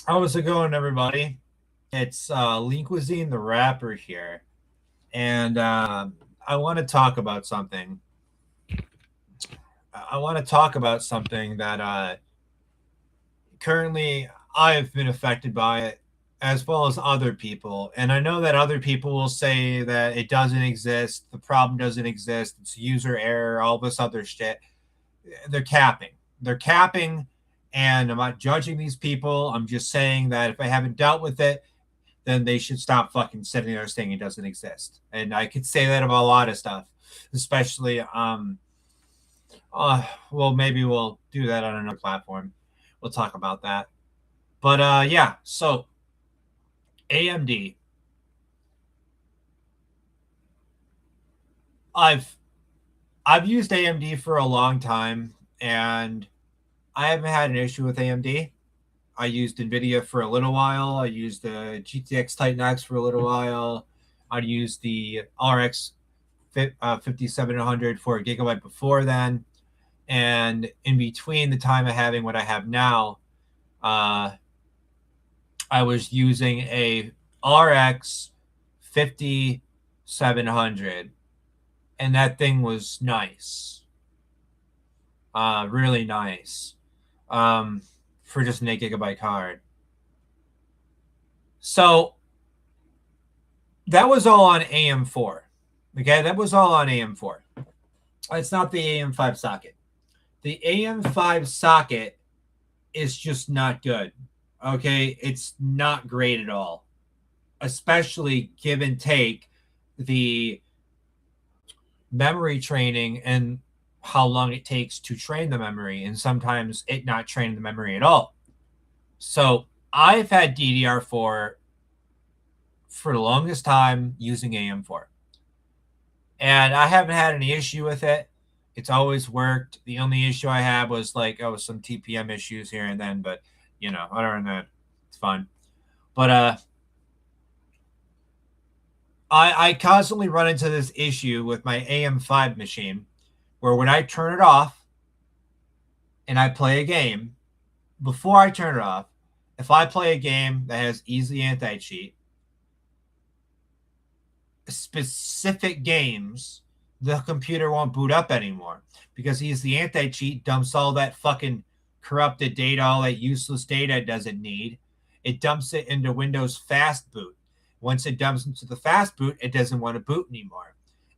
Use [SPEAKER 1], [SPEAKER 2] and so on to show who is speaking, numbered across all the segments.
[SPEAKER 1] How's it going, everybody? It's Lean Cuisine, the rapper here, and I want to talk about something. I want to talk about something that currently I've been affected by it, as well as other people. And I know that other people will say that it doesn't exist, the problem doesn't exist, it's user error, all this other shit. They're capping. They're capping, and I'm not judging these people. I'm just saying that if I haven't dealt with it, then they should stop fucking sitting there saying it doesn't exist. And I could say that about a lot of stuff, especially well, maybe we'll do that on another platform. We'll talk about that. But yeah, so AMD. I've I've used AMD for a long time, and I haven't had an issue with AMD. I used NVIDIA for a little while. I used the GTX Titan X for a little while. I used the RX 5700 for a gigabyte before then. And in between the time of having what I have now, uh, I was using a RX 5700, and that thing was nice, really nice, um, for just an 8 gigabyte card. So that was all on AM4. Okay, that was all on AM4. It's not the AM5 socket. The AM5 socket is just not good. Okay, it's not great at all, especially give and take the memory training and how long it takes to train the memory, and sometimes it not training the memory at all. So I've had DDR4 for the longest time using AM4, and I haven't had any issue with it. It's always worked. The only issue I had was like, oh, some TPM issues here and then, but other than that, it's fine. But I constantly run into this issue with my AM5 machine, where when I turn it off and I play a game, before I turn it off, if I play a game that has easy anti cheat, specific games, the computer won't boot up anymore because he's the anti cheat, dumps all that fucking corrupted data, all that useless data it doesn't need. It dumps it into Windows Fast Boot. Once it dumps into the Fast Boot, it doesn't want to boot anymore.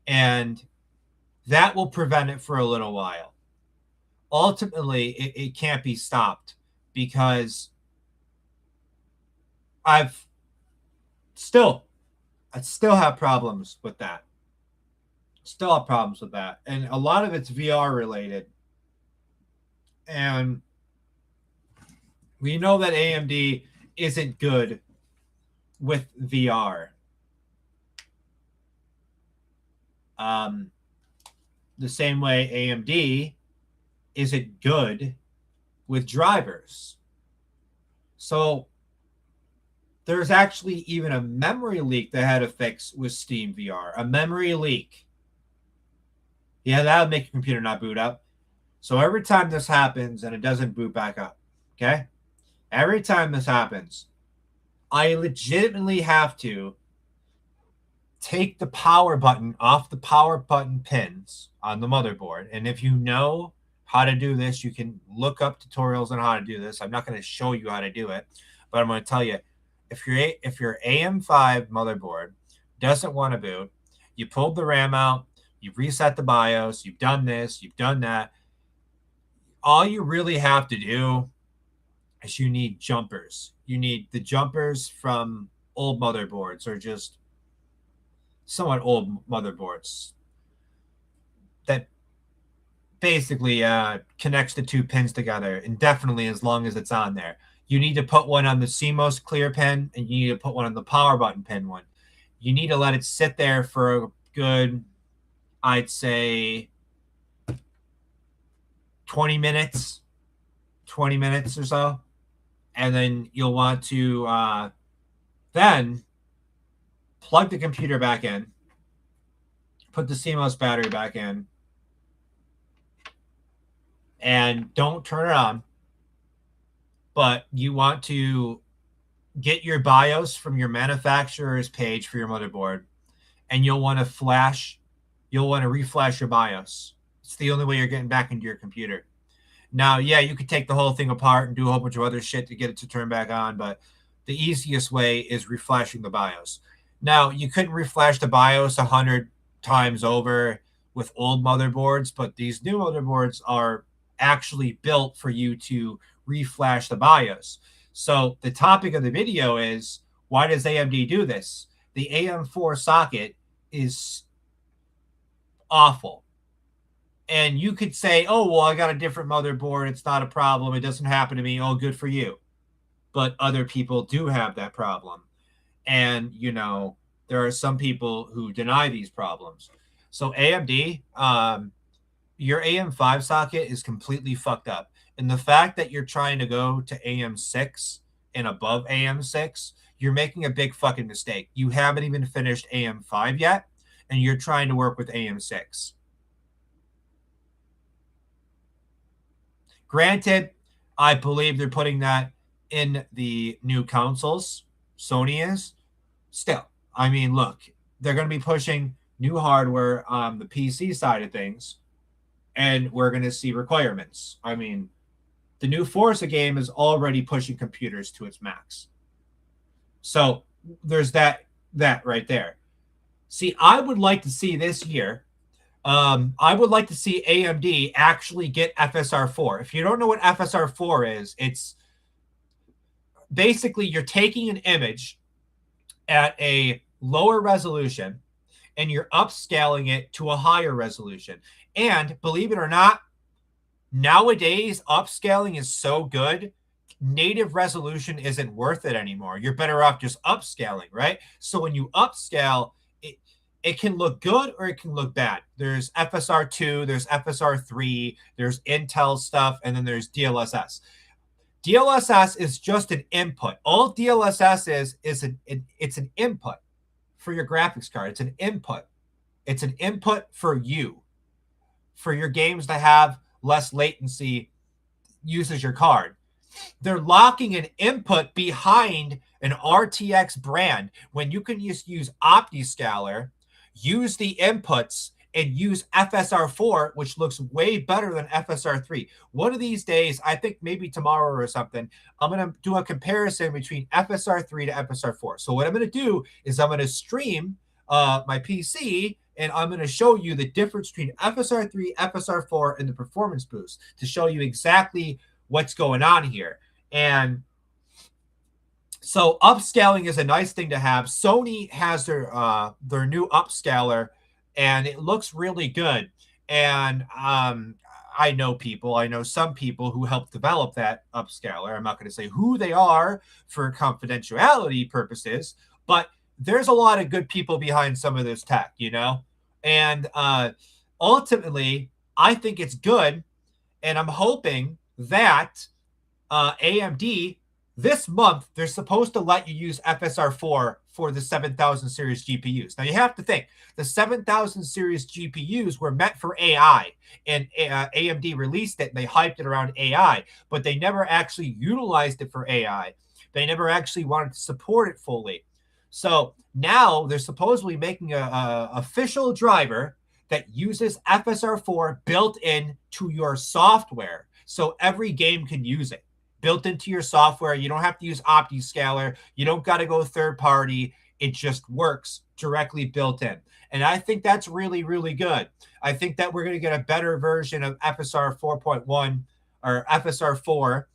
[SPEAKER 1] And that will prevent it for a little while. Ultimately, it can't be stopped because I've still, I still have problems with that. Still have problems with that. And a lot of it's VR related. And we know that AMD isn't good with VR. Um, the same way AMD isn't good with drivers. So there's actually even a memory leak they had to fix with Steam VR. A memory leak. Yeah, that would make your computer not boot up. So every time this happens and it doesn't boot back up, okay? Every time this happens, I legitimately have to take the power button off the power button pins on the motherboard. And if you know how to do this, you can look up tutorials on how to do this. I'm not going to show you how to do it, but I'm going to tell you, if your AM5 motherboard doesn't want to boot, you pulled the RAM out, you've reset the BIOS, you've done this, you've done that. All you really have to do is you need jumpers. You need the jumpers from old motherboards, or just somewhat old motherboards that basically connects the two pins together indefinitely as long as it's on there. You need to put one on the CMOS clear pin, and you need to put one on the power button pin one. You need to let it sit there for a good, I'd say, 20 minutes, 20 minutes or so. And then you'll want to then plug the computer back in, put the CMOS battery back in, and don't turn it on. But you want to get your BIOS from your manufacturer's page for your motherboard, and you'll want to reflash your BIOS. It's the only way you're getting back into your computer. Now, yeah, you could take the whole thing apart and do a whole bunch of other shit to get it to turn back on, but the easiest way is reflashing the BIOS. Now, you couldn't reflash the BIOS 100 times over with old motherboards, but these new motherboards are actually built for you to reflash the BIOS. So the topic of the video is, why does AMD do this? The AM4 socket is awful. And you could say, oh, well, I got a different motherboard. It's not a problem. It doesn't happen to me. Oh, good for you. But other people do have that problem. And, you know, there are some people who deny these problems. So AMD, your AM5 socket is completely fucked up. And the fact that you're trying to go to AM6 and above AM6, you're making a big fucking mistake. You haven't even finished AM5 yet, and you're trying to work with AM6. Granted, I believe they're putting that in the new consoles. Sony is. Still, I mean, look, they're going to be pushing new hardware on the PC side of things, and we're going to see requirements. I mean, the new Forza game is already pushing computers to its max. So there's that right there. See, I would like to see this year. I would like to see AMD actually get FSR4. If you don't know what FSR4 is, it's basically you're taking an image at a lower resolution and you're upscaling it to a higher resolution. And believe it or not, nowadays upscaling is so good, native resolution isn't worth it anymore. You're better off just upscaling, right? So when you upscale, it can look good or it can look bad. There's FSR2, there's FSR3, there's Intel stuff, and then there's DLSS. DLSS is just an input. All DLSS is it's an input for your graphics card. It's an input. It's an input for you, for your games to have less latency uses your card. They're locking an input behind an RTX brand when you can just use OptiScaler, use the inputs, and use FSR4, which looks way better than FSR3. One of these days, I think maybe tomorrow or something, I'm going to do a comparison between FSR3 to FSR4. So what I'm going to do is I'm going to stream my PC, and I'm going to show you the difference between FSR3, FSR4, and the performance boost to show you exactly what's going on here. And so upscaling is a nice thing to have. Sony has their new upscaler, and it looks really good. And I know some people who helped develop that upscaler. I'm not going to say who they are for confidentiality purposes, but there's a lot of good people behind some of this tech, you know? And ultimately, I think it's good. And I'm hoping that AMD this month, they're supposed to let you use FSR4 for the 7000 series GPUs. Now, you have to think, the 7000 series GPUs were meant for AI, and AMD released it, and they hyped it around AI, but they never actually utilized it for AI. They never actually wanted to support it fully. So now they're supposedly making a official driver that uses FSR4 built in to your software, so every game can use it. Built into your software. You don't have to use OptiScaler. You don't got to go third party. It just works directly built in. And I think that's really, really good. I think that we're going to get a better version of FSR 4.1 or FSR 4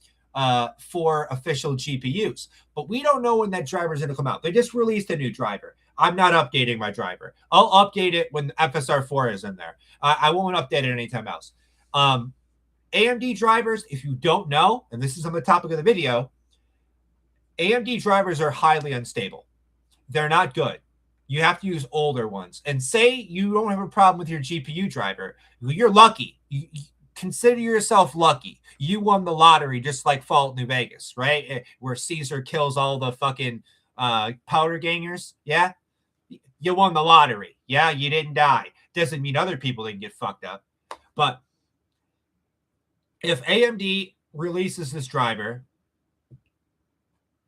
[SPEAKER 1] for official GPUs. But we don't know when that driver is going to come out. They just released a new driver. I'm not updating my driver. I'll update it when FSR 4 is in there. I won't update it anytime else. AMD drivers, if you don't know, and this is on the topic of the video, AMD drivers are highly unstable. They're not good. You have to use older ones. And say you don't have a problem with your GPU driver. You're lucky. You consider yourself lucky. You won the lottery just like Fallout New Vegas, right? Where Caesar kills all the fucking powder gangers. Yeah? You won the lottery. Yeah? You didn't die. Doesn't mean other people didn't get fucked up. But if AMD releases this driver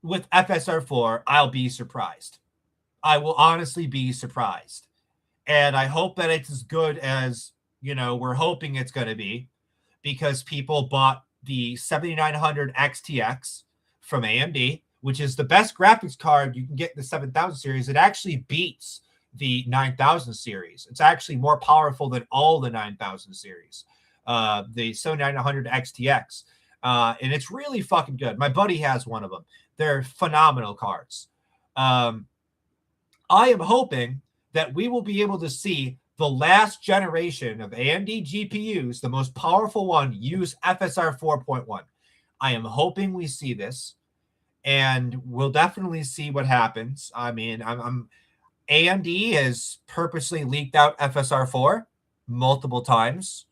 [SPEAKER 1] with FSR4, I'll be surprised. I will honestly be surprised. And I hope that it's as good as, we're hoping it's going to be, because people bought the 7900 XTX from AMD, which is the best graphics card you can get in the 7000 series. It actually beats the 9000 series. It's actually more powerful than all the 9000 series, the 7900 XTX. And it's really fucking good. My buddy has one of them. They're phenomenal cards. I am hoping that we will be able to see the last generation of AMD GPUs, the most powerful one, use FSR 4.1. I am hoping we see this, and we'll definitely see what happens. I mean, AMD has purposely leaked out FSR 4 multiple times.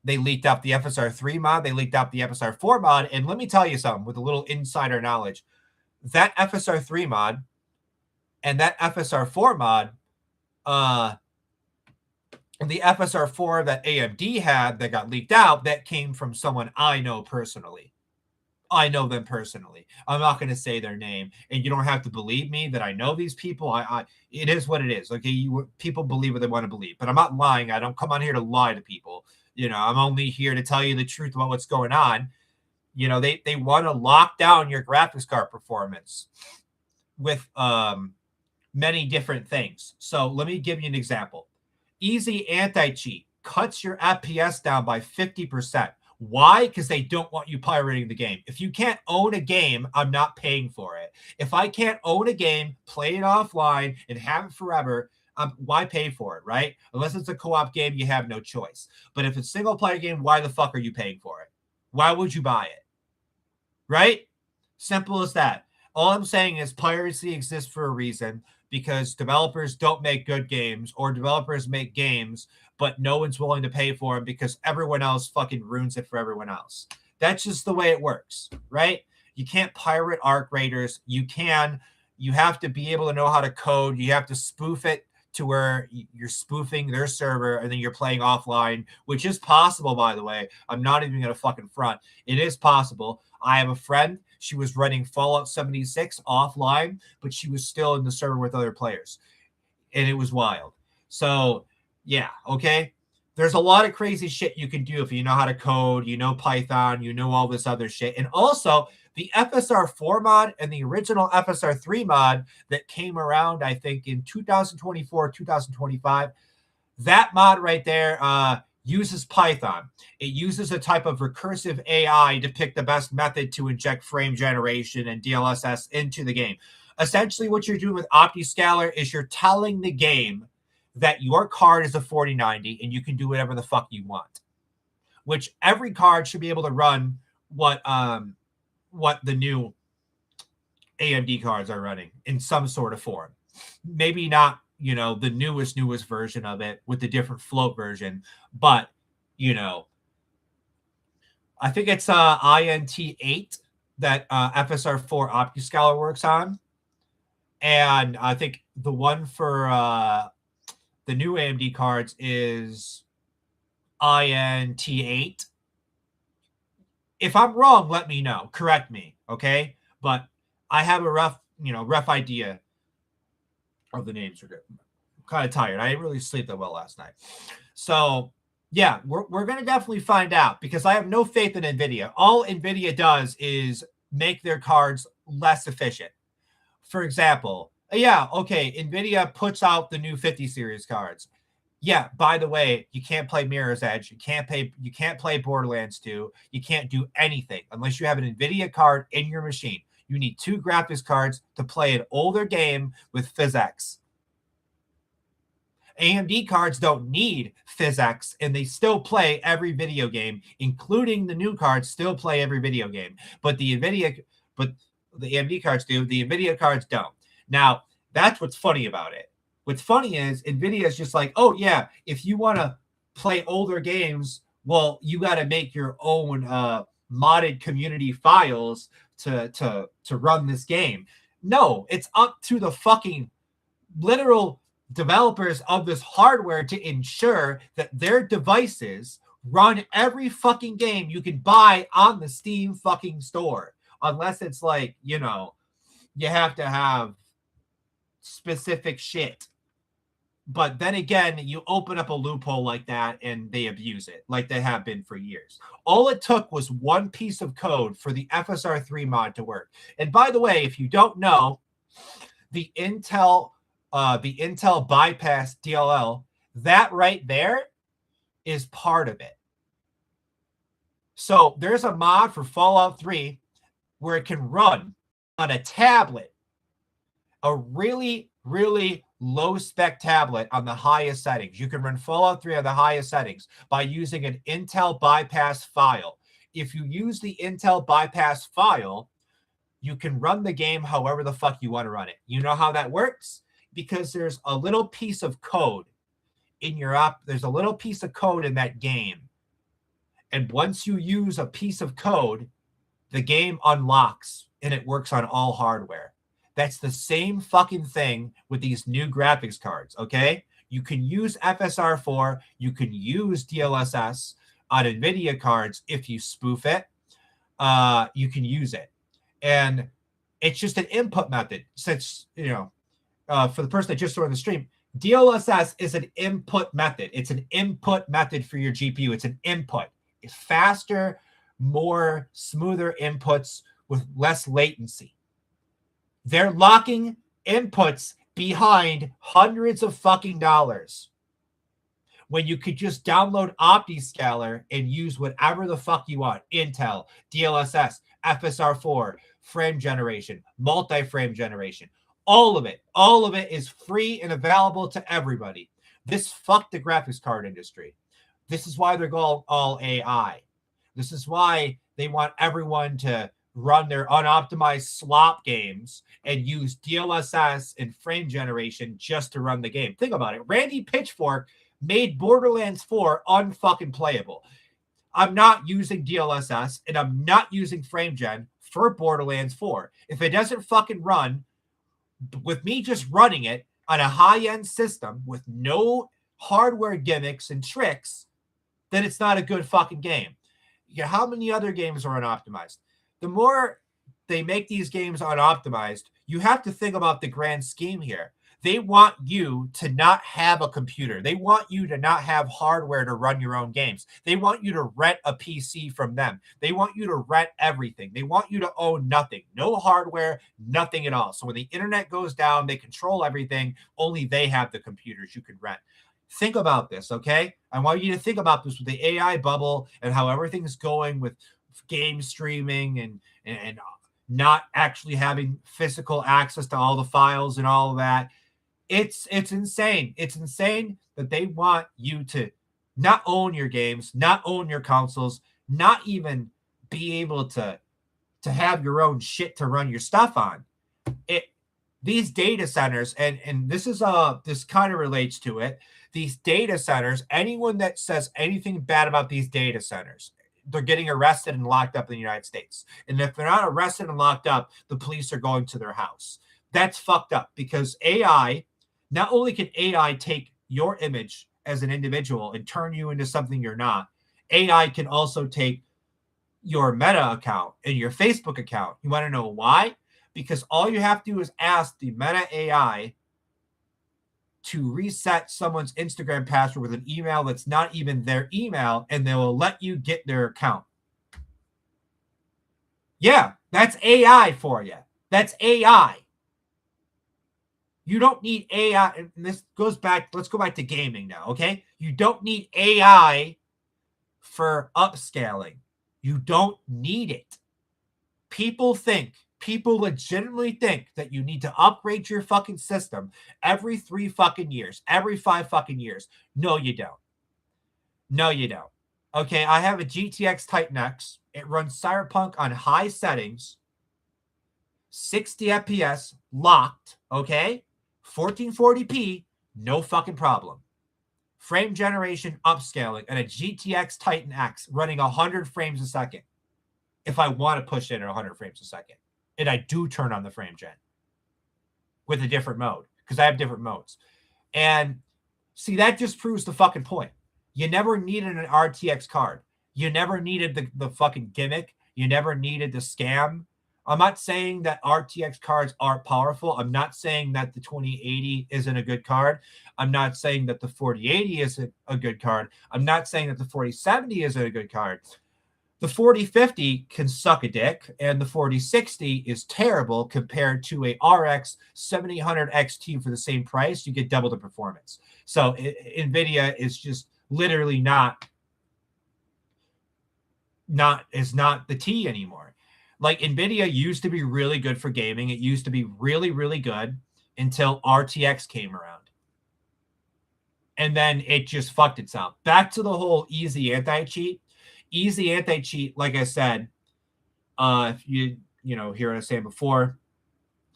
[SPEAKER 1] They leaked out the FSR 3 mod. They leaked out the FSR 4 mod. And let me tell you something with a little insider knowledge. That FSR 3 mod and that FSR 4 mod, the FSR 4 that AMD had that got leaked out, that came from someone I know personally. I know them personally. I'm not going to say their name, and you don't have to believe me that I know these people. It is what it is. Okay, people believe what they want to believe, but I'm not lying. I don't come on here to lie to people. I'm only here to tell you the truth about what's going on. They want to lock down your graphics card performance with many different things. So let me give you an example. Easy anti-cheat cuts your FPS down by 50%. Why? Because they don't want you pirating the game. If you can't own a game, I'm not paying for it. If I can't own a game, play it offline, and have it forever, why pay for it, right? Unless it's a co-op game, you have no choice. But if it's a single-player game, why the fuck are you paying for it? Why would you buy it? Right? Simple as that. All I'm saying is piracy exists for a reason, because developers don't make good games, or developers make games, but no one's willing to pay for them because everyone else fucking ruins it for everyone else. That's just the way it works, right? You can't pirate Arc Raiders. You have to be able to know how to code. You have to spoof it to where you're spoofing their server and then you're playing offline, which is possible, by the way. I'm not even going to fucking front. It is possible. I have a friend. She was running Fallout 76 offline, but she was still in the server with other players. And it was wild. So, yeah, okay? There's a lot of crazy shit you can do if you know how to code, Python, all this other shit. And also, the FSR 4 mod and the original FSR 3 mod that came around, I think, in 2024, 2025, that mod right there uses Python. It uses a type of recursive AI to pick the best method to inject frame generation and DLSS into the game. Essentially, what you're doing with OptiScaler is you're telling the game that your card is a 4090 and you can do whatever the fuck you want, which every card should be able to run what the new AMD cards are running in some sort of form. Maybe not, the newest version of it with the different float version, but, I think it's INT8 that FSR4 OptiScaler works on. And I think the one for the new AMD cards is INT8. If I'm wrong, let me know. Correct me, okay? But I have a rough idea of the names. I'm kind of tired. I didn't really sleep that well last night. So, yeah, we're going to definitely find out, because I have no faith in NVIDIA. All NVIDIA does is make their cards less efficient. For example, NVIDIA puts out the new 50 series cards. Yeah, by the way, you can't play Mirror's Edge. You can't play Borderlands 2. You can't do anything unless you have an NVIDIA card in your machine. You need 2 graphics cards to play an older game with PhysX. AMD cards don't need PhysX, and they still play every video game, including the new cards still play every video game. But the AMD cards do. The NVIDIA cards don't. Now, that's what's funny about it. What's funny is NVIDIA is just like, oh, yeah, if you want to play older games, well, you got to make your own modded community files to run this game. No, it's up to the fucking literal developers of this hardware to ensure that their devices run every fucking game you can buy on the Steam fucking store. Unless it's like, you have to have specific shit. But then again, you open up a loophole like that and they abuse it, like they have been for years. All it took was one piece of code for the FSR3 mod to work. And by the way, if you don't know, the Intel bypass DLL, that right there is part of it. So there's a mod for Fallout 3 where it can run on a tablet, a really, really low spec tablet on the highest settings. You can run Fallout 3 on the highest settings by using an Intel bypass file. If you use the Intel bypass file, you can run the game however the fuck you want to run it. You know how that works? Because there's a little piece of code in your app. There's a little piece of code in that game. And once you use a piece of code, the game unlocks and it works on all hardware. That's the same fucking thing with these new graphics cards, okay? You can use FSR4, you can use DLSS on NVIDIA cards if you spoof it. You can use it. And it's just an input method. Since, for the person that just joined the stream, DLSS is an input method. It's an input method for your GPU. It's an input. It's faster, more smoother inputs with less latency. They're locking inputs behind hundreds of fucking dollars when you could just download OptiScaler and use whatever the fuck you want. Intel, DLSS, FSR4, frame generation, multi-frame generation. All of it is free and available to everybody. This fucked the graphics card industry. This is why they're going all AI. This is why they want everyone to run their unoptimized slop games and use DLSS and frame generation just to run the game. Think about it. Randy Pitchfork made Borderlands 4 unfucking playable. I'm not using DLSS and I'm not using frame gen for Borderlands 4. If it doesn't fucking run with me just running it on a high-end system with no hardware gimmicks and tricks, then it's not a good fucking game. How many other games are unoptimized? The more they make these games unoptimized, you have to think about the grand scheme here. They want you to not have a computer. They want you to not have hardware to run your own games. They want you to rent a PC from them. They want you to rent everything. They want you to own nothing. No hardware, nothing at all. So when the internet goes down, they control everything. Only they have the computers you can rent. Think about this, okay? I want you to think about this with the AI bubble and how everything's going with game streaming and not actually having physical access to all the files and all of that. It's insane. It's insane that they want you to not own your games, not own your consoles, not even be able to have your own shit to run your stuff on. These data centers, and this kind of relates to it. These data centers, anyone that says anything bad about these data centers, they're getting arrested and locked up in the United States. And if they're not arrested and locked up, the police are going to their house. That's fucked up because AI, not only can AI take your image as an individual and turn you into something you're not, AI can also take your Meta account and your Facebook account. You want to know why? Because all you have to do is ask the Meta AI to reset someone's Instagram password with an email that's not even their email, and they will let you get their account. Yeah, that's AI for you. That's AI. You don't need AI. And this goes back. Let's go back to gaming now, okay? You don't need AI for upscaling. You don't need it. People legitimately think that you need to upgrade your fucking system every 3 fucking years, every 5 fucking years. No, you don't. No, you don't. Okay, I have a GTX Titan X. It runs Cyberpunk on high settings, 60 FPS, locked, okay? 1440p, no fucking problem. Frame generation upscaling and a GTX Titan X running 100 frames a second if I want to push it at 100 frames a second. And I do turn on the frame gen with a different mode because I have different modes. And see, that just proves the fucking point. You never needed an RTX card. You never needed the fucking gimmick. You never needed the scam I'm not saying that RTX cards aren't powerful. I'm not saying that the 2080 isn't a good card. I'm not saying that the 4080 isn't a good card. I'm not saying that the 4070 isn't a good card. The 4050 can suck a dick, and the 4060 is terrible compared to a RX 7800 XT for the same price. You get double the performance. So NVIDIA is just literally not the T anymore. Like NVIDIA used to be really good for gaming. It used to be really, really good until RTX came around. And then it just fucked itself. Back to the whole easy anti-cheat. Easy anti-cheat, like I said, if you hear what I was saying before,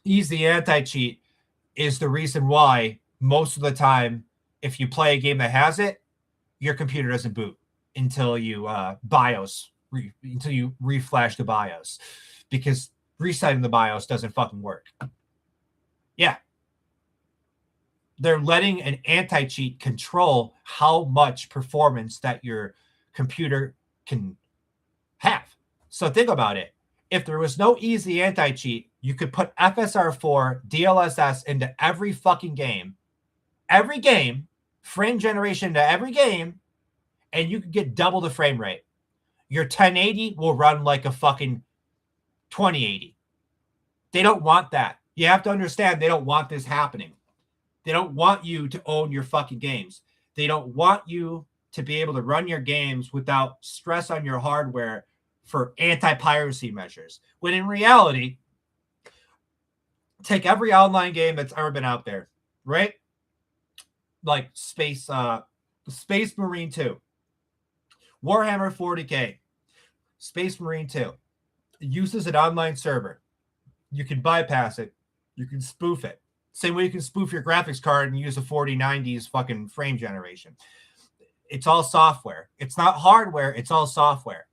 [SPEAKER 1] easy anti-cheat is the reason why most of the time, if you play a game that has it, your computer doesn't boot until you until you reflash the BIOS, because resetting the BIOS doesn't fucking work. Yeah. They're letting an anti-cheat control how much performance that your computer can have. So think about it. If there was no easy anti-cheat, you could put FSR4 DLSS into every fucking game, frame generation into every game, and you could get double the frame rate. Your 1080 will run like a fucking 2080. They don't want that. You have to understand, they don't want this happening. They don't want you to own your fucking games. They don't want you to be able to run your games without stress on your hardware for anti-piracy measures. When in reality, take every online game that's ever been out there, right? Like Space Marine 2, Warhammer 40K, Space Marine 2. It uses an online server. You can bypass it. You can spoof it. Same way you can spoof your graphics card and use a 4090s fucking frame generation. It's all software. It's not hardware. It's all software.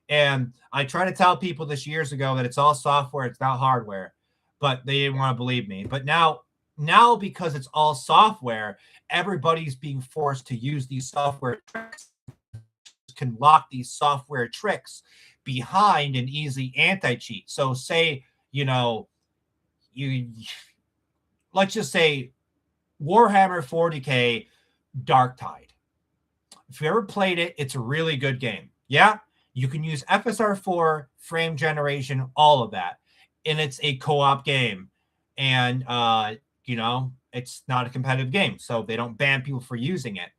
[SPEAKER 1] And I tried to tell people this years ago that it's all software. It's not hardware, but they didn't want to believe me. But now because it's all software, everybody's being forced to use these software tricks, can lock these software tricks behind an easy anti-cheat. So say, let's just say Warhammer 40K Dark Tide. If you ever played it, it's a really good game. Yeah, you can use FSR4, frame generation, all of that. And it's a co-op game. And, it's not a competitive game. So they don't ban people for using it.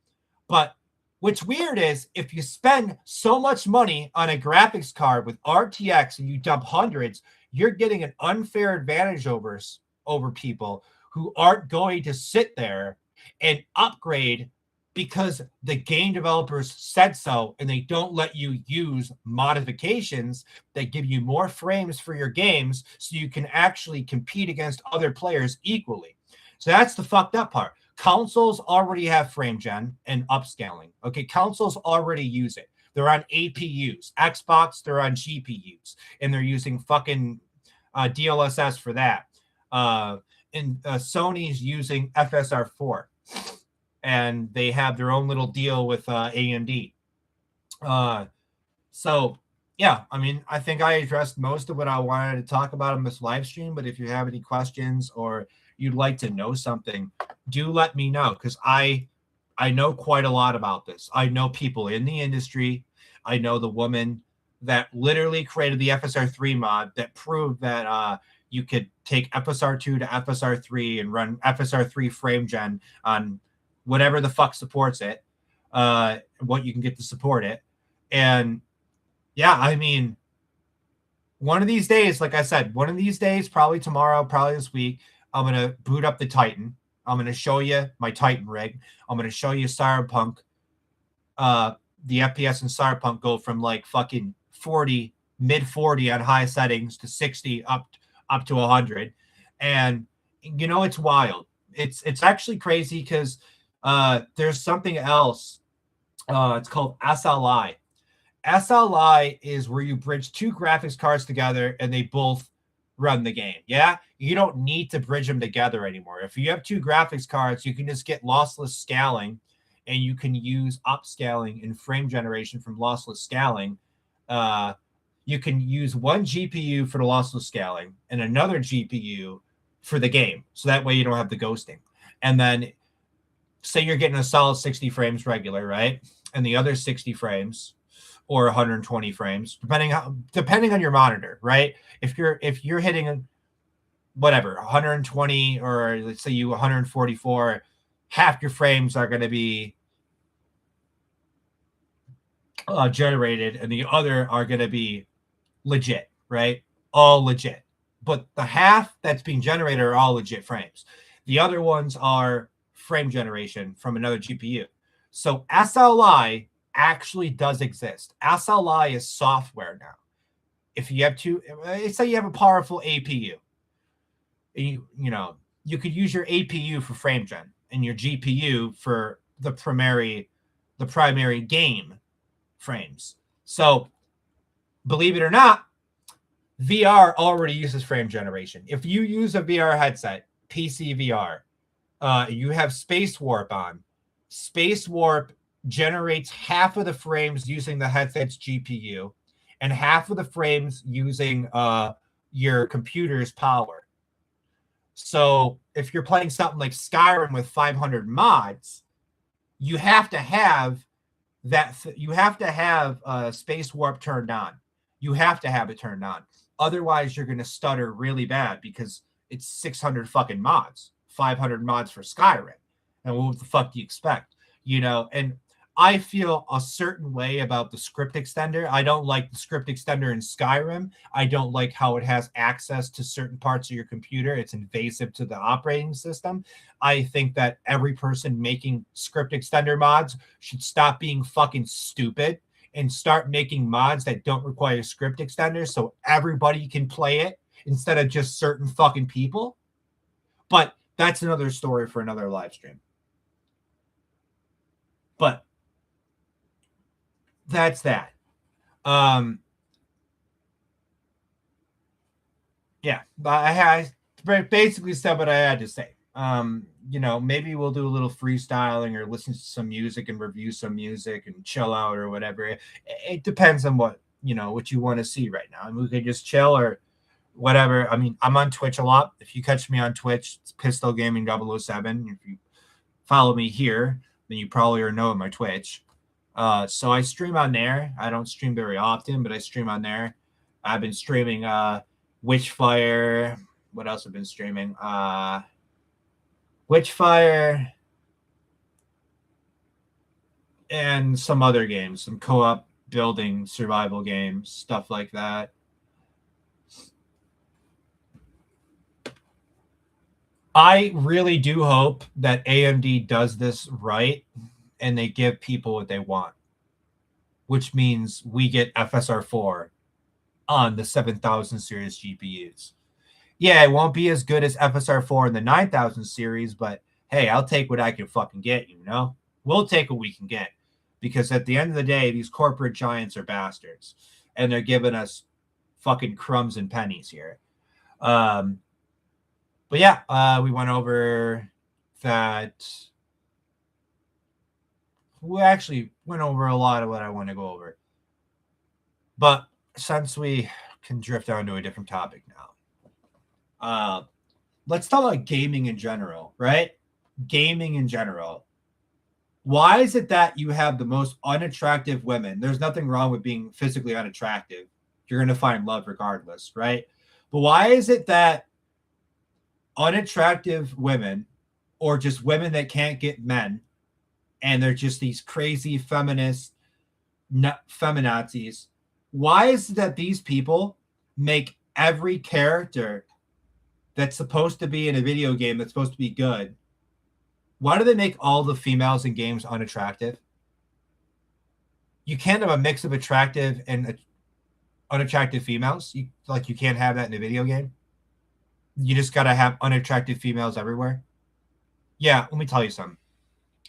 [SPEAKER 1] But what's weird is if you spend so much money on a graphics card with RTX and you dump hundreds, you're getting an unfair advantage over people who aren't going to sit there and upgrade because the game developers said so, and they don't let you use modifications that give you more frames for your games so you can actually compete against other players equally. So that's the fucked up part. Consoles already have frame gen and upscaling. Okay, consoles already use it. They're on APUs. Xbox, they're on GPUs, and they're using fucking DLSS for that. And Sony's using FSR4. And they have their own little deal with AMD. So, yeah, I mean, I think I addressed most of what I wanted to talk about in this live stream. But if you have any questions or you'd like to know something, do let me know, because I know quite a lot about this. I know people in the industry. I know the woman that literally created the FSR3 mod that proved that you could take FSR2 to FSR3 and run FSR3 frame gen on whatever the fuck supports it, what you can get to support it. And yeah, I mean, one of these days, like I said, probably tomorrow, probably this week, I'm going to boot up the Titan. I'm going to show you my Titan rig. I'm going to show you Cyberpunk. The FPS in Cyberpunk go from like fucking 40, mid 40 on high settings to 60 up to 100. And, it's wild. It's actually crazy because there's something else. It's called SLI. SLI is where you bridge two graphics cards together and they both run the game. Yeah, you don't need to bridge them together anymore. If you have two graphics cards, you can just get lossless scaling, and you can use upscaling and frame generation from lossless scaling you can use one GPU for the lossless scaling and another GPU for the game. So that way you don't have the ghosting. And then say you're getting a solid 60 frames regular, right? And the other 60 frames or 120 frames, depending on your monitor, right? If you're hitting whatever 120 or let's say you 144, half your frames are going to be generated and the other are going to be legit, right? All legit. But the half that's being generated are all legit frames. The other ones are frame generation from another GPU. So SLI actually does exist. SLI is software now. If you have say you have a powerful APU, you could use your APU for frame gen and your GPU for the primary game frames. So believe it or not, VR already uses frame generation. If you use a VR headset, PC VR, you have Space Warp on. Space Warp generates half of the frames using the headset's GPU and half of the frames using your computer's power. So if you're playing something like Skyrim with 500 mods, you have to have Space Warp turned on. You have to have it turned on. Otherwise, you're going to stutter really bad because it's 600 fucking mods, 500 mods for Skyrim. And what the fuck do you expect? And I feel a certain way about the script extender. I don't like the script extender in Skyrim. I don't like how it has access to certain parts of your computer. It's invasive to the operating system. I think that every person making script extender mods should stop being fucking stupid and start making mods that don't require script extenders so everybody can play it instead of just certain fucking people. But that's another story for another live stream. But that's that. Yeah, I basically said what I had to say. Maybe we'll do a little freestyling or listen to some music and review some music and chill out or whatever. It depends on what you want to see right now. I mean, we can just chill or whatever. I mean, I'm on Twitch a lot. If you catch me on Twitch, it's Pistol Gaming 007. If you follow me here, then you probably already know my Twitch. So I stream on there. I don't stream very often, but I stream on there. I've been streaming Witchfire. What else have been streaming? Witchfire and some other games, some co-op building survival games, stuff like that. I really do hope that AMD does this right and they give people what they want, which means we get FSR4 on the 7000 series GPUs. Yeah, it won't be as good as FSR4 in the 9000 series, but hey, I'll take what I can fucking get, We'll take what we can get because at the end of the day, these corporate giants are bastards and they're giving us fucking crumbs and pennies here. But yeah, we went over that. We actually went over a lot of what I want to go over. But since we can drift down to a different topic now, let's talk about gaming in general, right? Gaming in general. Why is it that you have the most unattractive women? There's nothing wrong with being physically unattractive. You're going to find love regardless, right? But why is it that unattractive women or just women that can't get men and they're just these crazy feminists, feminazis, why is it that these people make every character that's supposed to be in a video game that's supposed to be good? Why do they make all the females in games unattractive? You can't have a mix of attractive and unattractive females. You can't have that in a video game. You just got to have unattractive females everywhere. Yeah, let me tell you something.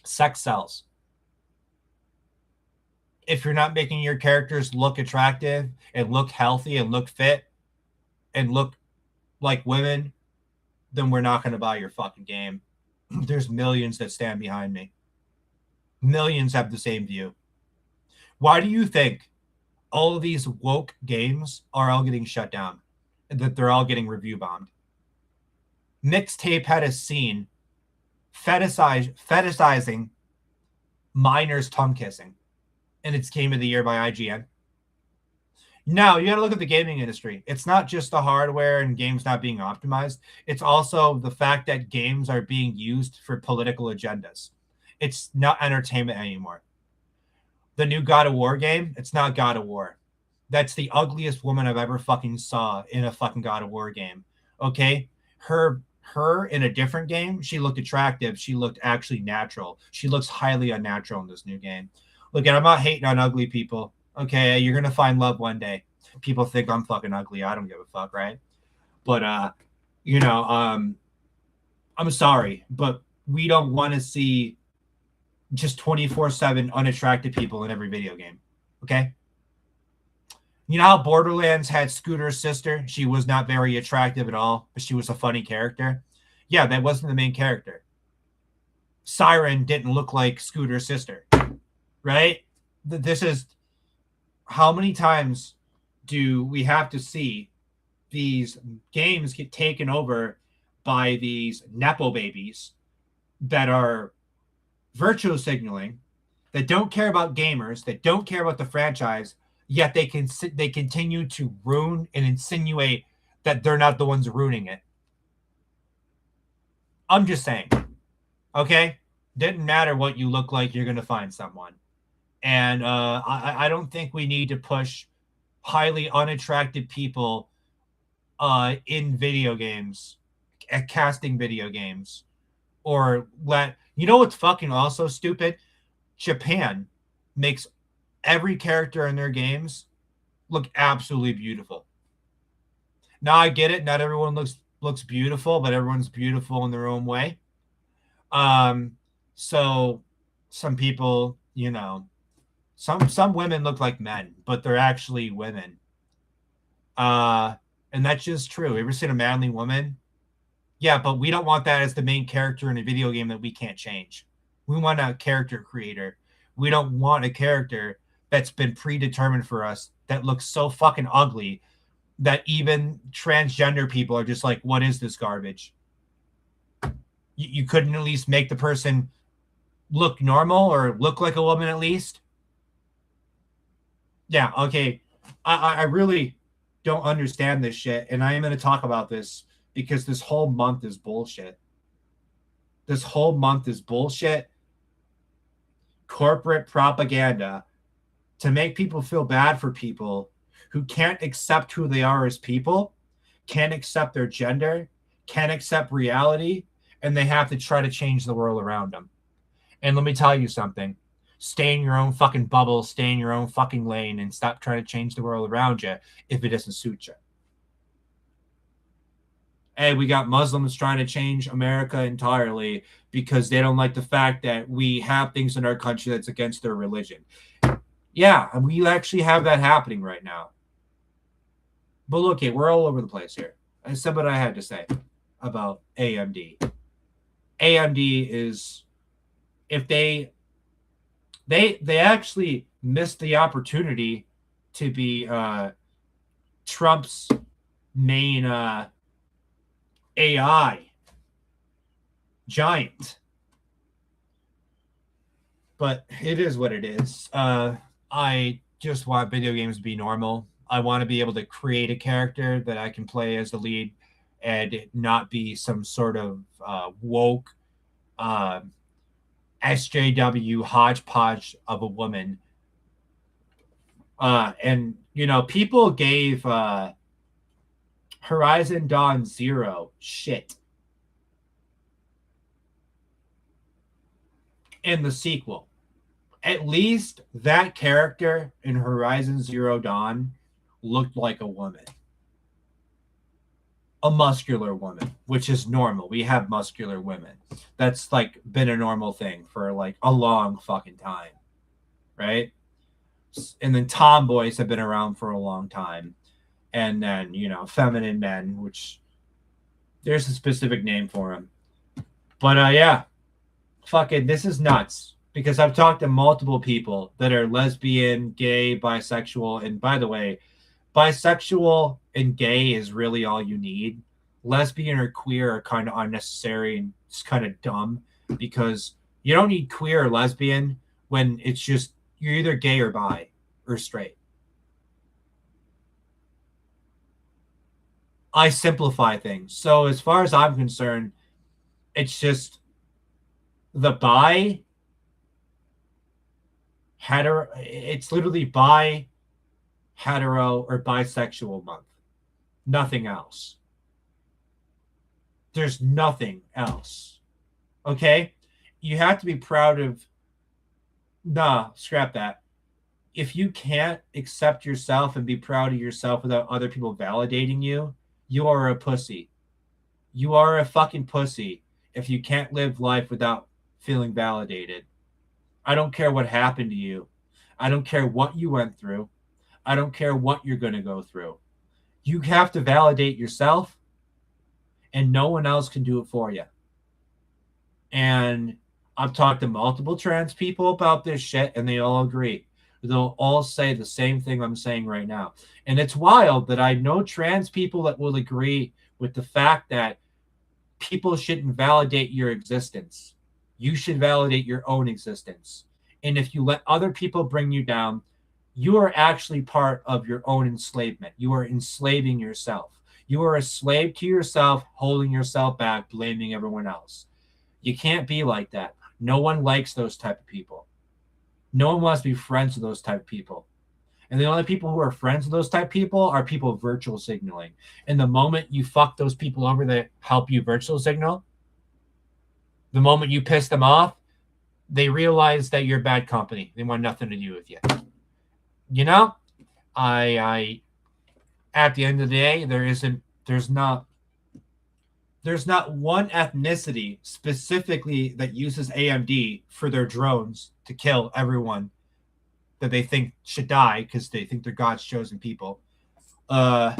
[SPEAKER 1] Sex sells. If you're not making your characters look attractive and look healthy and look fit and look like women, then we're not going to buy your fucking game. There's millions that stand behind me. Millions have the same view. Why do you think all of these woke games are all getting shut down, that they're all getting review bombed. Mixtape had a scene fetishizing minors tongue kissing, and it's Game of the Year by IGN. Now, you got to look at the gaming industry. It's not just the hardware and games not being optimized. It's also the fact that games are being used for political agendas. It's not entertainment anymore. The new God of War game, it's not God of War. That's the ugliest woman I've ever fucking saw in a fucking God of War game. Okay? Her in a different game, she looked attractive. She looked actually natural. She looks highly unnatural in this new game. Look, I'm not hating on ugly people. Okay, you're gonna find love one day. People think I'm fucking ugly. I don't give a fuck, right? But I'm sorry, but we don't want to see just 24/7 unattractive people in every video game. Okay? You know how Borderlands had Scooter's sister? She was not very attractive at all, but she was a funny character. Yeah, that wasn't the main character. Siren didn't look like Scooter's sister, right? This is how many times do we have to see these games get taken over by these Nepo babies that are virtue signaling, that don't care about gamers, that don't care about the franchise, yet they continue to ruin and insinuate that they're not the ones ruining it. I'm just saying, okay? Didn't matter what you look like, you're going to find someone. And I don't think we need to push highly unattractive people in video games, at casting video games, or you know what's fucking also stupid? Japan makes every character in their games look absolutely beautiful. Now I get it, not everyone looks beautiful, but everyone's beautiful in their own way. So some people, some women look like men, but they're actually women. And that's just true. You ever seen a manly woman? Yeah, but we don't want that as the main character in a video game that we can't change. We want a character creator. We don't want a character that's been predetermined for us that looks so fucking ugly that even transgender people are just like, what is this garbage? You couldn't at least make the person look normal or look like a woman at least? Yeah, okay. I really don't understand this shit, and I am going to talk about this because this whole month is bullshit. This whole month is bullshit. Corporate propaganda to make people feel bad for people who can't accept who they are as people, can't accept their gender, can't accept reality, and they have to try to change the world around them. And let me tell you something. Stay in your own fucking bubble, stay in your own fucking lane, and stop trying to change the world around you if it doesn't suit you. Hey, we got Muslims trying to change America entirely because they don't like the fact that we have things in our country that's against their religion. Yeah, we actually have that happening right now. But look, we're all over the place here. I said what I had to say about AMD. AMD is, if they actually missed the opportunity to be Trump's main AI giant. But it is what it is. I just want video games to be normal. I want to be able to create a character that I can play as the lead and not be some sort of woke SJW hodgepodge of a woman. And, people gave Horizon Dawn Zero shit in the sequel. At least that character in Horizon Zero Dawn looked like a woman. A muscular woman, which is normal. We have muscular women. That's like been a normal thing for like a long fucking time. Right? And then tomboys have been around for a long time. And then, feminine men, which there's a specific name for them. But yeah, fucking, this is nuts. because I've talked to multiple people that are lesbian, gay, bisexual, and by the way, bisexual and gay is really all you need. Lesbian or queer are kind of unnecessary and it's kind of dumb because you don't need queer or lesbian when it's just you're either gay or bi or straight. I simplify things. So as far as I'm concerned, it's just the bi hetero. It's literally bi hetero or bisexual month. Nothing else. There's nothing else. Okay? You have to be proud of. Nah, scrap that. If you can't accept yourself and be proud of yourself without other people validating you, you are a pussy. You are a fucking pussy if you can't live life without feeling validated. I don't care what happened to you. I don't care what you went through. I don't care what you're going to go through. You have to validate yourself, and no one else can do it for you. And I've talked to multiple trans people about this shit, and they all agree. They'll all say the same thing I'm saying right now. And it's wild that I know trans people that will agree with the fact that people shouldn't validate your existence. You should validate your own existence. And if you let other people bring you down, you are actually part of your own enslavement. You are enslaving yourself. You are a slave to yourself, holding yourself back, blaming everyone else. You can't be like that. No one likes those type of people. No one wants to be friends with those type of people. And the only people who are friends with those type of people are people virtual signaling. And the moment you fuck those people over that help you virtual signal, the moment you piss them off, they realize that you're bad company. They want nothing to do with you. You know, I at the end of the day, there's not one ethnicity specifically that uses AMD for their drones to kill everyone that they think should die because they think they're God's chosen people. Yeah,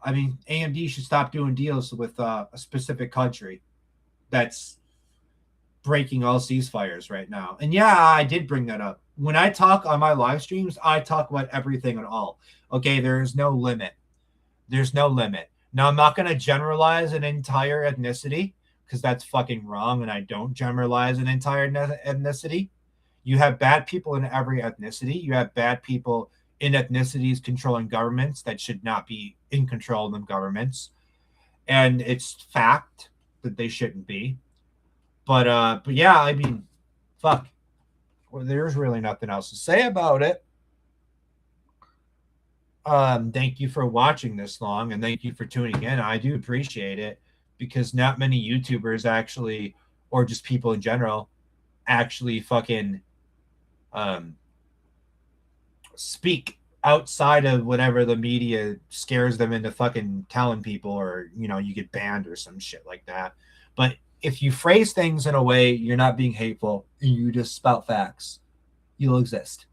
[SPEAKER 1] I mean, AMD should stop doing deals with a specific country that's breaking all ceasefires right now. And yeah, I did bring that up. When I talk on my live streams, I talk about everything at all. Okay, there is no limit. There's no limit. Now, I'm not going to generalize an entire ethnicity because that's fucking wrong, and I don't generalize an entire ethnicity. You have bad people in every ethnicity. You have bad people in ethnicities controlling governments that should not be in control of them governments. And it's fact that they shouldn't be. But yeah, I mean, fuck. Well, there's really nothing else to say about it. Thank you for watching this long, and thank you for tuning in. I do appreciate it because not many YouTubers actually, or just people in general, actually fucking speak outside of whatever the media scares them into fucking telling people, or you get banned or some shit like that. But if you phrase things in a way you're not being hateful and you just spout facts, you'll exist.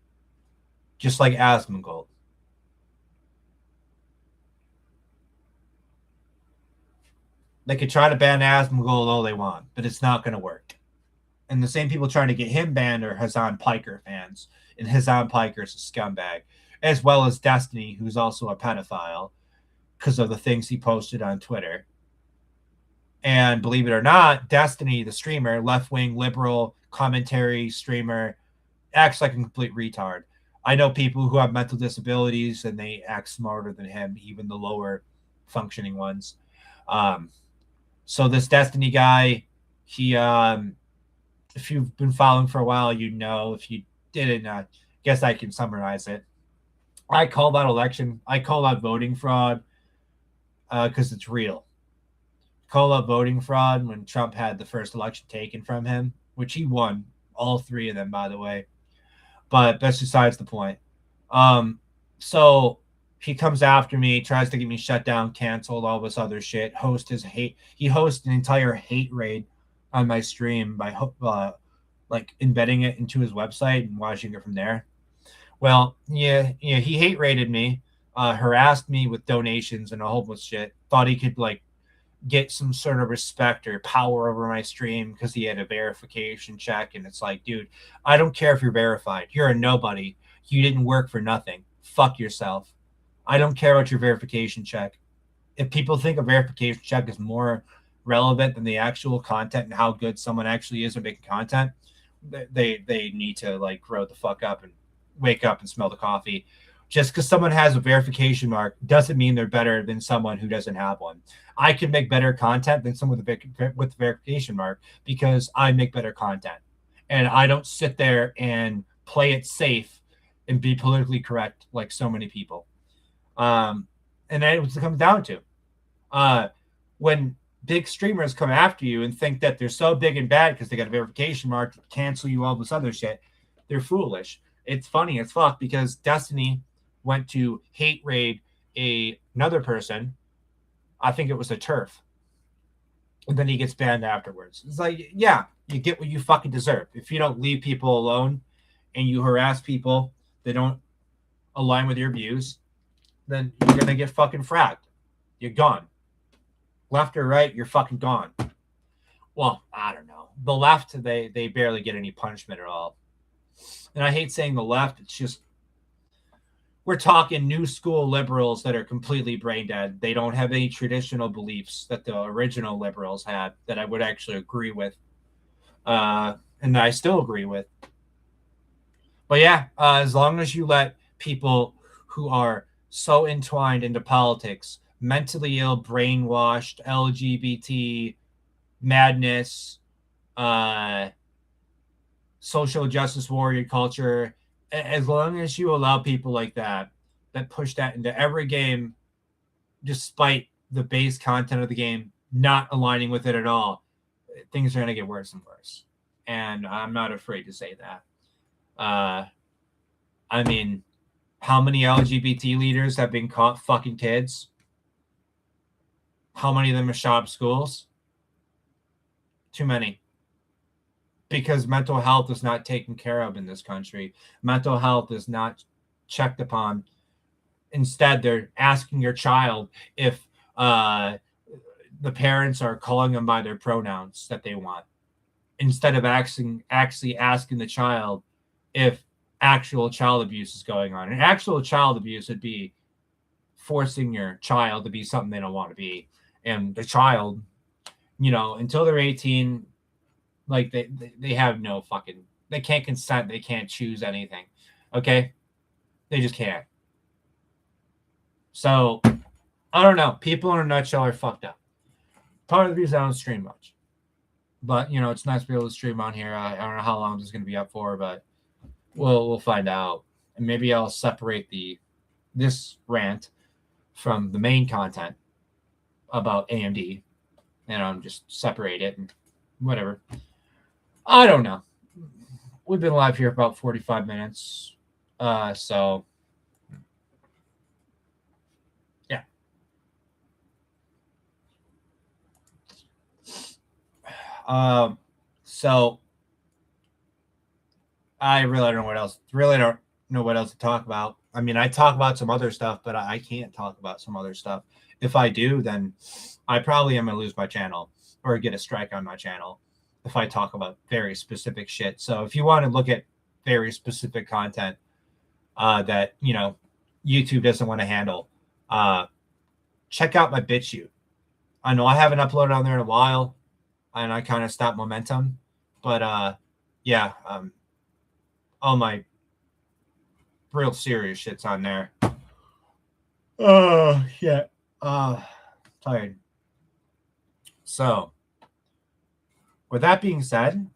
[SPEAKER 1] Just like Asmongold. They could try to ban Asmongold all they want, but it's not going to work. And the same people trying to get him banned are Hazan Piker fans, and Hazan Piker's a scumbag, as well as Destiny, who's also a pedophile because of the things he posted on Twitter. And believe it or not, Destiny, the streamer, left-wing liberal commentary streamer, acts like a complete retard. I know people who have mental disabilities and they act smarter than him, even the lower functioning ones. So this Destiny guy, he, if you've been following for a while, you know. If you didn't, I guess I can summarize it. I call that election. I call that voting fraud because it's real. Call out voting fraud when Trump had the first election taken from him, which he won all three of them, by the way. But that's besides the point. So he comes after me, tries to get me shut down, canceled, all this other shit. He hosts an entire hate raid on my stream by like embedding it into his website and watching it from there. Well, yeah, he hate raided me, harassed me with donations and a whole bunch of shit. Thought he could like get some sort of respect or power over my stream because he had a verification check. And it's like, dude, I don't care if you're verified. You're a nobody. You didn't work for nothing. Fuck yourself. I don't care about your verification check. If people think a verification check is more relevant than the actual content and how good someone actually is at making content, they need to like grow the fuck up and wake up and smell the coffee. Just because someone has a verification mark doesn't mean they're better than someone who doesn't have one. I can make better content than someone with the verification mark because I make better content, and I don't sit there and play it safe and be politically correct like so many people. And that's what it comes down to. When big streamers come after you and think that they're so big and bad because they got a verification mark to cancel you, all this other shit, they're foolish. It's funny as fuck because Destiny went to hate raid another person. I think it was a turf. And then he gets banned afterwards. It's like, yeah, you get what you fucking deserve. If you don't leave people alone and you harass people that don't align with your views, then you're going to get fucking fragged. You're gone. Left or right, you're fucking gone. Well, I don't know. The left, they barely get any punishment at all. And I hate saying the left. It's just, we're talking new school liberals that are completely brain dead. They don't have any traditional beliefs that the original liberals had that I would actually agree with. And I still agree with. But yeah, as long as you let people who are so entwined into politics, mentally ill, brainwashed, LGBT madness, social justice warrior culture, as long as you allow people like that push that into every game, despite the base content of the game not aligning with it at all, things are going to get worse and worse. And I'm not afraid to say that. I mean, how many LGBT leaders have been caught fucking kids? How many of them have shot up schools? Too many. Because mental health is not taken care of in this country. Mental health is not checked upon. Instead, they're asking your child if the parents are calling them by their pronouns that they want, instead of actually asking the child if actual child abuse is going on. And actual child abuse would be forcing your child to be something they don't want to be. And the child, until they're 18, like they have no fucking, they can't consent. They can't choose anything. Okay. They just can't. So I don't know. People in a nutshell are fucked up. Part of the reason I don't stream much, but it's nice to be able to stream on here. I don't know how long this is going to be up for, but we'll find out. And maybe I'll separate this rant from the main content about AMD, and just separate it and whatever. I don't know. We've been live here about 45 minutes. So yeah. So I really don't know what else to talk about. I mean, I talk about some other stuff, but I can't talk about some other stuff. If I do, then I probably am going to lose my channel or get a strike on my channel if I talk about very specific shit. So if you want to look at very specific content that, YouTube doesn't want to handle, check out my BitChute. I know I haven't uploaded on there in a while, and I kind of stopped momentum, but yeah, all my real serious shit's on there. Oh, yeah. Tired. So, with that being said,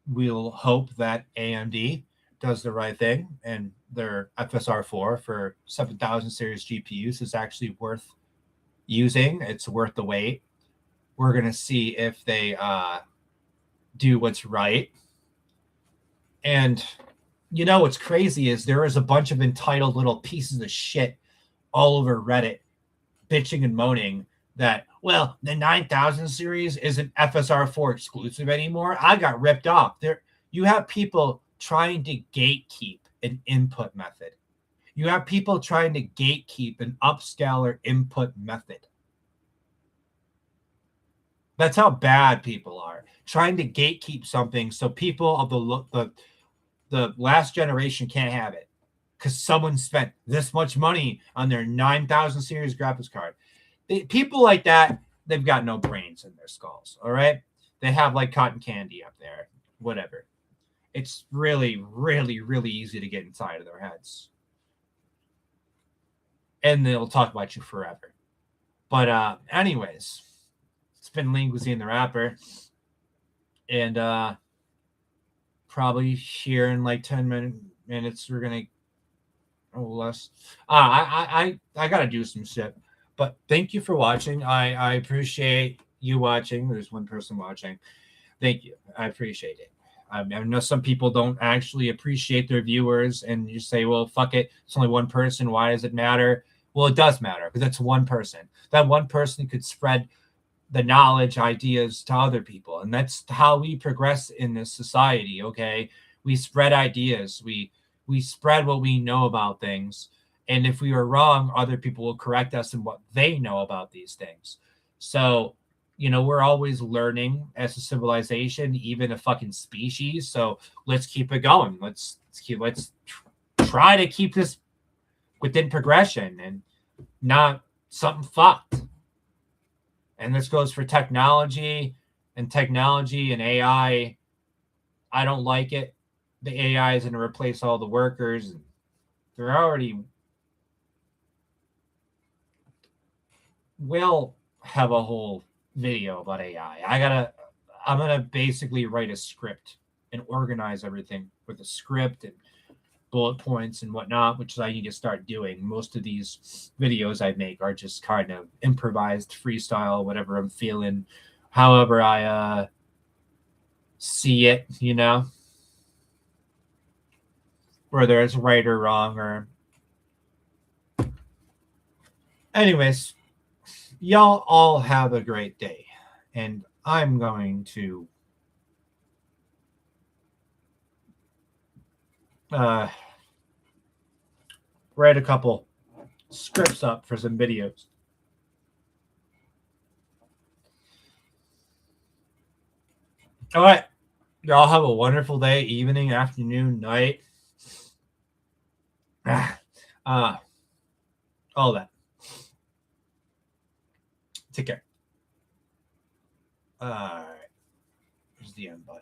[SPEAKER 1] we'll hope that AMD does the right thing and their FSR4 for 7000 series GPUs is actually worth using. It's worth the wait. We're going to see if they do what's right. And what's crazy is there is a bunch of entitled little pieces of shit all over Reddit bitching and moaning that, well, the 9000 series isn't FSR4 exclusive anymore. I got ripped off. You have people trying to gatekeep an input method. You have people trying to gatekeep an upscaler input method. That's how bad people are, trying to gatekeep something so people of the last generation can't have it because someone spent this much money on their 9000 series graphics card. People like that, they've got no brains in their skulls. All right, they have like cotton candy up there, whatever. It's really, really, really easy to get inside of their heads, and they'll talk about you forever. But anyways, it's been Linguine the Rapper, and probably here in like 10 minutes we're gonna less. I gotta do some shit. But thank you for watching. I appreciate you watching. There's one person watching. Thank you. I appreciate it. I know some people don't actually appreciate their viewers, and you say, well, fuck it. It's only one person. Why does it matter? Well, it does matter because it's one person. That one person could spread the knowledge, ideas to other people. And that's how we progress in this society. Okay. We spread ideas. We spread what we know about things. And if we are wrong, other people will correct us in what they know about these things. So, we're always learning as a civilization, even a fucking species. So let's keep it going. Let's try to keep this within progression and not something fucked. And this goes for technology and AI. I don't like it. The AI is going to replace all the workers. They're already will have a whole video about AI. I'm going to basically write a script and organize everything with a script and bullet points and whatnot, which I need to start doing. Most of these videos I make are just kind of improvised freestyle, whatever I'm feeling, however I see it, whether it's right or wrong. Or anyways, y'all all have a great day, and I'm going to write a couple scripts up for some videos. All right. Y'all have a wonderful day, evening, afternoon, night. All that. Take care. All right. Here's the end button.